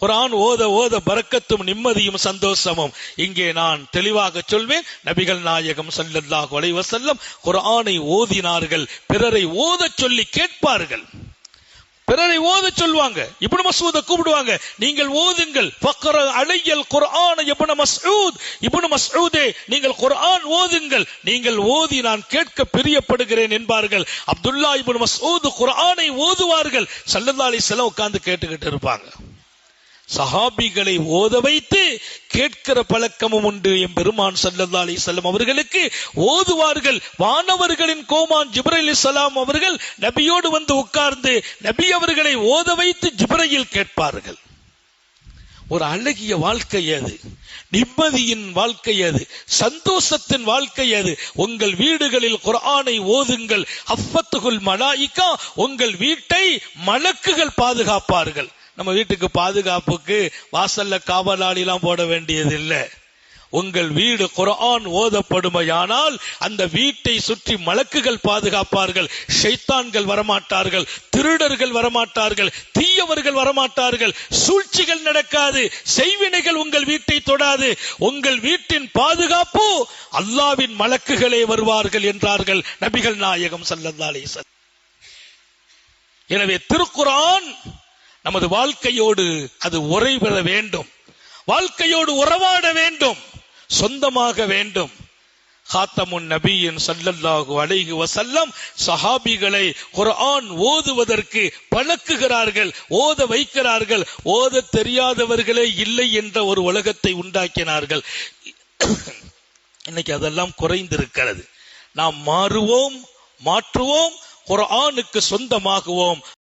குர்ஆன் ஓத ஓத பரக்கத்தும் நிம்மதியும் சந்தோஷமும். இங்கே நான் தெளிவாக சொல்வேன், நபிகள் நாயகம் ஸல்லல்லாஹு அலைஹி வஸல்லம் குர்ஆனை ஓதினார்கள், பிறரை ஓதச் சொல்லி கேட்பார்கள், பிறரை ஓத சொல்வாங்க. இப்னு மஸ்ஊத கூப்பிடுவாங்க, நீங்கள் ஓதுங்கள். ஃபக்ர அலையல் குர்ஆன் இப்னு மஸ்ஊத், இப்னு மஸ்ஊதே நீங்கள் குர்ஆன் ஓதுங்கள், நீங்கள் ஓதி நான் கேட்க பிரியப்படுகிறேன் என்பார்கள். அப்துல்லாஹ் இப்னு மஸ்ஊத் குர்ஆனை ஓதுவார்கள். ஸல்லல்லாஹு அலைஹி வஸல்லம் உட்கார்ந்து கேட்டுக்கிட்டு இருப்பாங்க. சஹாபிகளை ஓத வைத்து கேட்கிற பழக்கமும் உண்டு. எம்பெருமான் ஸல்லல்லாஹு அலைஹி வஸல்லம் அவர்களுக்கு ஓதுவார்கள். வானவர்களின் கோமான் ஜிப்ரீல் அலைஹிஸ்ஸலாம் அவர்கள் நபியோடு வந்து உட்கார்ந்து நபி அவர்களை ஓத வைத்து ஜிப்ரீல் கேட்பார்கள். ஒரு அழகிய வாழ்க்கை அது, நிம்மதியின் வாழ்க்கை அது, சந்தோஷத்தின் வாழ்க்கை அது. உங்கள் வீடுகளில் குர்ஆனை ஓதுங்கள். ஹஃபத்துல் மலாயிகா, உங்கள் வீட்டை மலக்குகள் பாதுகாப்பார்கள். நம்ம வீட்டுக்கு பாதுகாப்புக்கு வாசல்ல காவலாளிலாம் போட வேண்டியது இல்லை. உங்கள் வீடு குர்ஆன் ஓதப்படுமையானால் அந்த வீட்டை சுற்றி மலக்குகள் பாதுகாப்பார்கள். ஷைத்தான்கள் வரமாட்டார்கள், திருடர்கள் வரமாட்டார்கள், தீயவர்கள் வரமாட்டார்கள், சூழ்ச்சிகள் நடக்காது, செய்வினைகள் உங்கள் வீட்டை தொடாது. உங்கள் வீட்டின் பாதுகாப்பு அல்லாஹ்வின் மலக்குகளே வருவார்கள் என்றார்கள் நபிகள் நாயகம் ஸல்லல்லாஹு அலைஹி வஸல்லம். எனவே திருக்குர்ஆன் நமது வாழ்க்கையோடு அது உறை பெற வேண்டும், வாழ்க்கையோடு உறவாட வேண்டும், சொந்தமாக வேண்டும். காத்தமுன் நபியின் ஸல்லல்லாஹு அலைஹி வஸல்லம் சஹாபிகளை குர்ஆன் ஓதுவதற்கு பழக்குகிறார்கள், ஓத வைக்கிறார்கள். ஓத தெரியாதவர்களே இல்லை என்ற ஒரு உலகத்தை உண்டாக்கினார்கள். இன்னைக்கு அதெல்லாம் குறைந்திருக்கிறது. நாம் மாறுவோம், மாற்றுவோம், குர்ஆனுக்கு சொந்தமாகுவோம்.